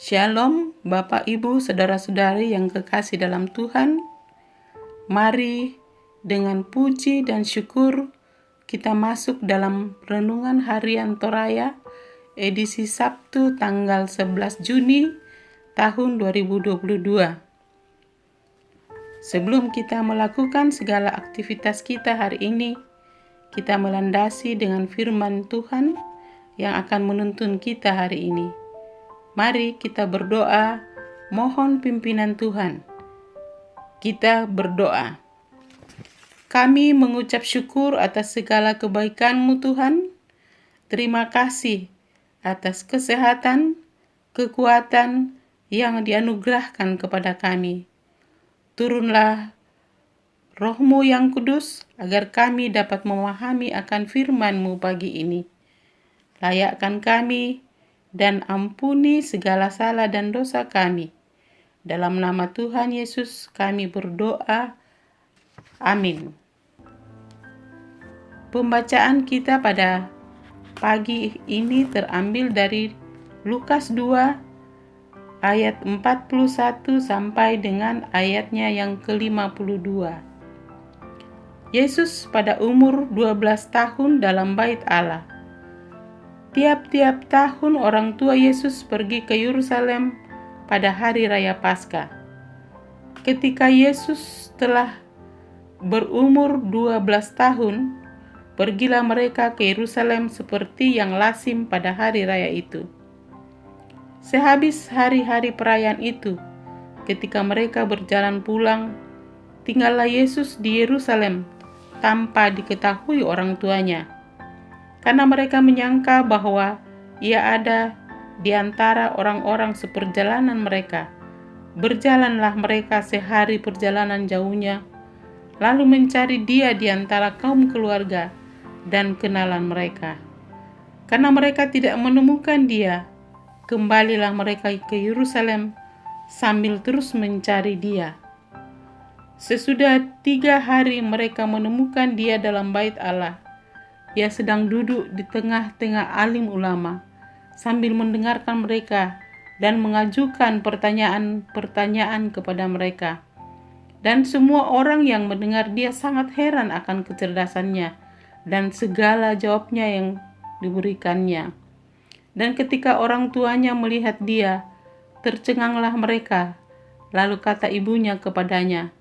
Shalom, Bapak, Ibu, Saudara-saudari yang kekasih dalam Tuhan. Mari dengan puji dan syukur kita masuk dalam renungan harian Toraya edisi Sabtu tanggal 11 Juni tahun 2022. Sebelum kita melakukan segala aktivitas kita hari ini, kita melandasi dengan firman Tuhan yang akan menuntun kita hari ini. Mari kita berdoa, mohon pimpinan Tuhan. Kita berdoa. Kami mengucap syukur atas segala kebaikan-Mu Tuhan. Terima kasih atas kesehatan, kekuatan yang dianugerahkan kepada kami. Turunlah Roh-Mu yang kudus agar kami dapat memahami akan firman-Mu pagi ini. Layakkan kami dan ampuni segala salah dan dosa kami. Dalam nama Tuhan Yesus kami berdoa. Amin. Pembacaan kita pada pagi ini terambil dari Lukas 2 ayat 41 sampai dengan ayatnya yang ke-52. Yesus pada umur 12 tahun dalam bait Allah. Tiap-tiap tahun orang tua Yesus pergi ke Yerusalem pada hari raya Paskah. Ketika Yesus telah berumur 12 tahun, pergilah mereka ke Yerusalem seperti yang lazim pada hari raya itu. Sehabis hari-hari perayaan itu, ketika mereka berjalan pulang, tinggallah Yesus di Yerusalem tanpa diketahui orang tuanya. Karena mereka menyangka bahwa ia ada di antara orang-orang seperjalanan mereka. Berjalanlah mereka sehari perjalanan jauhnya, lalu mencari dia di antara kaum keluarga dan kenalan mereka. Karena mereka tidak menemukan dia, kembalilah mereka ke Yerusalem sambil terus mencari dia. Sesudah 3 hari mereka menemukan dia dalam bait Allah. Ia sedang duduk di tengah-tengah alim ulama sambil mendengarkan mereka dan mengajukan pertanyaan-pertanyaan kepada mereka. Dan semua orang yang mendengar dia sangat heran akan kecerdasannya dan segala jawabnya yang diberikannya. Dan ketika orang tuanya melihat dia, tercenganglah mereka. Lalu kata ibunya kepadanya,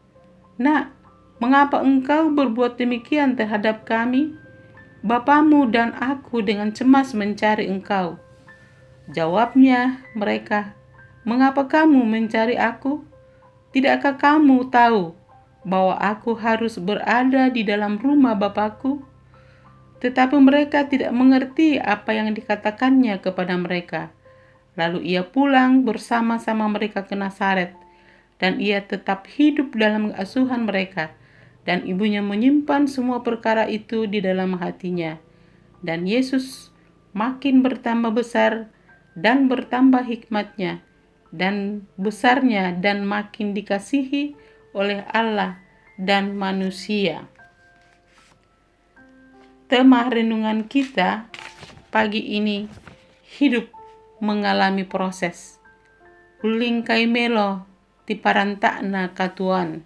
"Nak, mengapa engkau berbuat demikian terhadap kami? Bapamu dan aku dengan cemas mencari engkau." Jawabnya mereka, "Mengapa kamu mencari aku? Tidakkah kamu tahu bahwa aku harus berada di dalam rumah Bapakku?" Tetapi mereka tidak mengerti apa yang dikatakannya kepada mereka. Lalu ia pulang bersama-sama mereka ke Nazaret, dan ia tetap hidup dalam asuhan mereka. Dan ibunya menyimpan semua perkara itu di dalam hatinya. Dan Yesus makin bertambah besar dan bertambah hikmatnya dan besarnya dan makin dikasihi oleh Allah dan manusia. Tema renungan kita pagi ini, hidup mengalami proses. Uling kai melo ti parantakna katuan.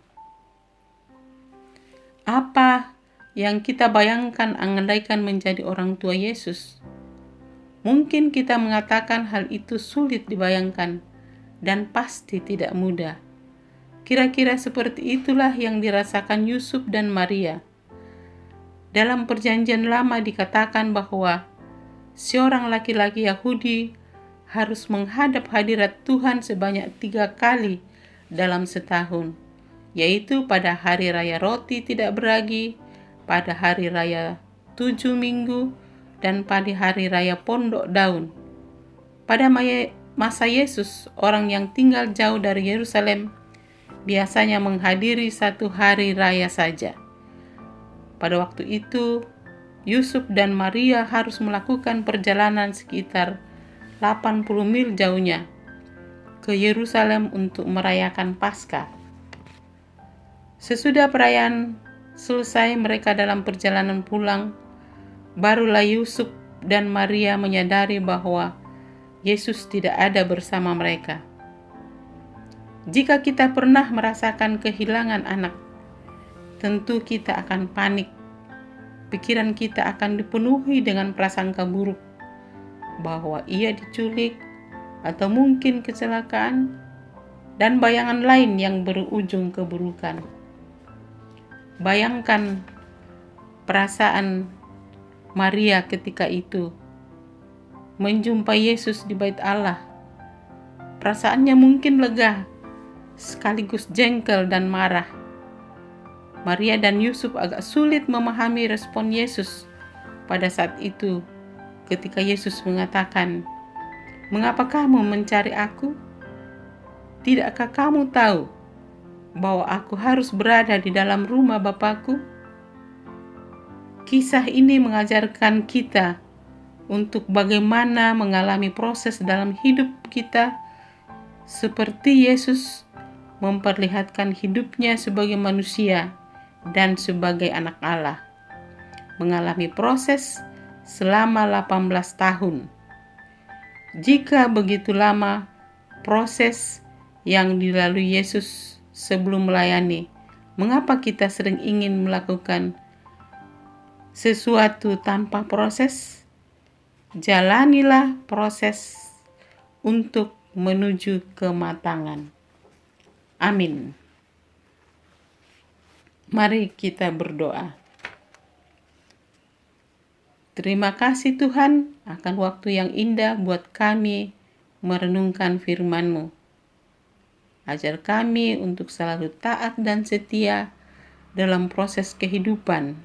Apa yang kita bayangkan andaikan menjadi orang tua Yesus? Mungkin kita mengatakan hal itu sulit dibayangkan dan pasti tidak mudah. Kira-kira seperti itulah yang dirasakan Yusuf dan Maria. Dalam Perjanjian Lama dikatakan bahwa seorang laki-laki Yahudi harus menghadap hadirat Tuhan sebanyak 3 kali dalam setahun, yaitu pada hari raya roti tidak beragi, pada hari raya 7 minggu, dan pada hari raya pondok daun. Pada masa Yesus, orang yang tinggal jauh dari Yerusalem biasanya menghadiri 1 hari raya saja. Pada waktu itu, Yusuf dan Maria harus melakukan perjalanan sekitar 80 mil jauhnya ke Yerusalem untuk merayakan Paskah. Sesudah perayaan selesai mereka dalam perjalanan pulang, barulah Yusuf dan Maria menyadari bahwa Yesus tidak ada bersama mereka. Jika kita pernah merasakan kehilangan anak, tentu kita akan panik. Pikiran kita akan dipenuhi dengan prasangka buruk bahwa ia diculik atau mungkin kecelakaan dan bayangan lain yang berujung keburukan. Bayangkan perasaan Maria ketika itu menjumpai Yesus di bait Allah. Perasaannya mungkin lega, sekaligus jengkel dan marah. Maria dan Yusuf agak sulit memahami respon Yesus pada saat itu ketika Yesus mengatakan, "Mengapa kamu mencari aku? Tidakkah kamu tahu bahwa aku harus berada di dalam rumah Bapakku?" Kisah ini mengajarkan kita untuk bagaimana mengalami proses dalam hidup kita seperti Yesus memperlihatkan hidupnya sebagai manusia dan sebagai anak Allah, mengalami proses selama 18 tahun. Jika begitu lama proses yang dilalui Yesus sebelum melayani, mengapa kita sering ingin melakukan sesuatu tanpa proses? Jalanilah proses untuk menuju kematangan. Amin. Mari kita berdoa. Terima kasih Tuhan akan waktu yang indah buat kami merenungkan firman-Mu. Ajar kami untuk selalu taat dan setia dalam proses kehidupan.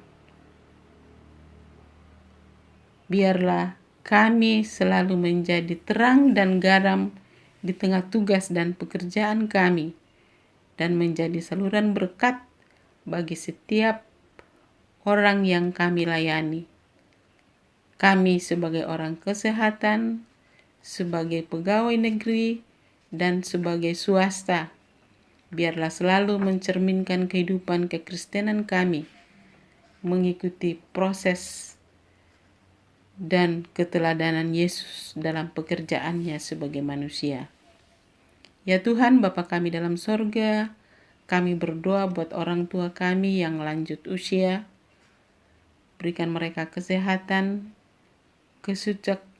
Biarlah kami selalu menjadi terang dan garam di tengah tugas dan pekerjaan kami, dan menjadi saluran berkat bagi setiap orang yang kami layani. Kami sebagai orang kesehatan, sebagai pegawai negeri, dan sebagai swasta, biarlah selalu mencerminkan kehidupan kekristenan kami, mengikuti proses dan keteladanan Yesus dalam pekerjaannya sebagai manusia. Ya Tuhan, Bapa kami dalam sorga, kami berdoa buat orang tua kami yang lanjut usia. Berikan mereka kesehatan,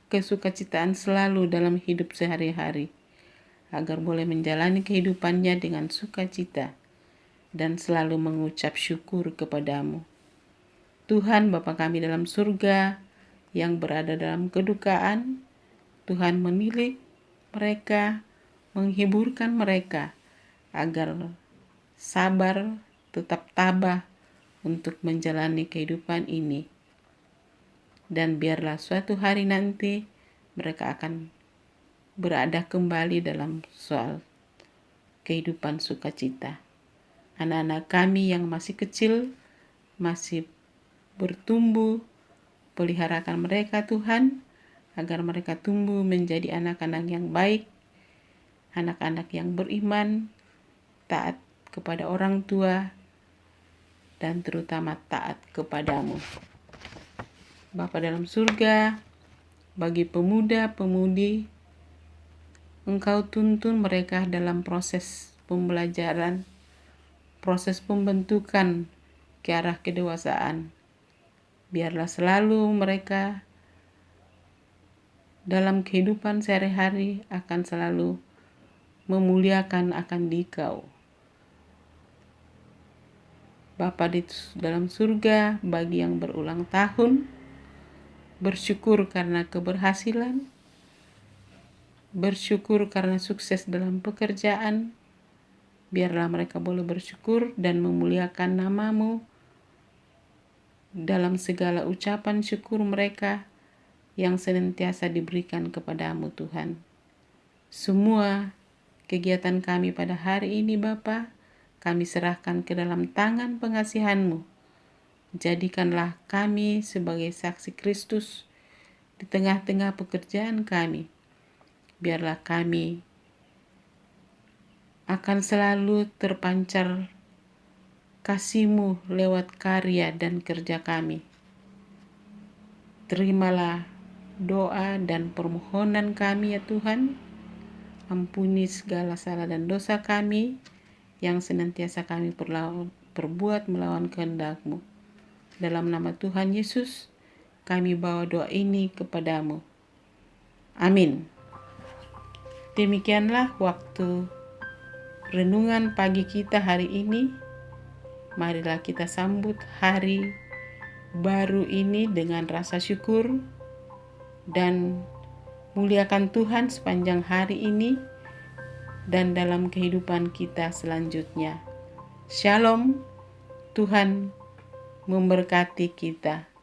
kesukacitaan selalu dalam hidup sehari-hari, agar boleh menjalani kehidupannya dengan sukacita dan selalu mengucap syukur kepadamu. Tuhan Bapa kami dalam surga yang berada dalam kedukaan, Tuhan menilik mereka, menghiburkan mereka, agar sabar, tetap tabah untuk menjalani kehidupan ini. Dan biarlah suatu hari nanti mereka akan berada kembali dalam soal kehidupan sukacita. Anak-anak kami yang masih kecil, masih bertumbuh, peliharakan mereka Tuhan, agar mereka tumbuh menjadi anak-anak yang baik, anak-anak yang beriman, taat kepada orang tua, dan terutama taat kepadamu. Bapa dalam surga, bagi pemuda-pemudi, Engkau tuntun mereka dalam proses pembelajaran, proses pembentukan ke arah kedewasaan. Biarlah selalu mereka dalam kehidupan sehari-hari akan selalu memuliakan akan Dikau. Bapa di dalam surga, bagi yang berulang tahun, bersyukur karena keberhasilan, bersyukur karena sukses dalam pekerjaan. Biarlah mereka boleh bersyukur dan memuliakan nama-Mu dalam segala ucapan syukur mereka yang senantiasa diberikan kepadamu Tuhan. Semua kegiatan kami pada hari ini Bapa, kami serahkan ke dalam tangan pengasihan-Mu. Jadikanlah kami sebagai saksi Kristus di tengah-tengah pekerjaan kami. Biarlah kami akan selalu terpancar kasih-Mu lewat karya dan kerja kami. Terimalah doa dan permohonan kami ya Tuhan. Ampuni segala salah dan dosa kami yang senantiasa kami perbuat melawan kehendak-Mu. Dalam nama Tuhan Yesus, kami bawa doa ini kepadamu. Amin. Demikianlah waktu renungan pagi kita hari ini. Marilah kita sambut hari baru ini dengan rasa syukur dan muliakan Tuhan sepanjang hari ini dan dalam kehidupan kita selanjutnya. Shalom, Tuhan memberkati kita.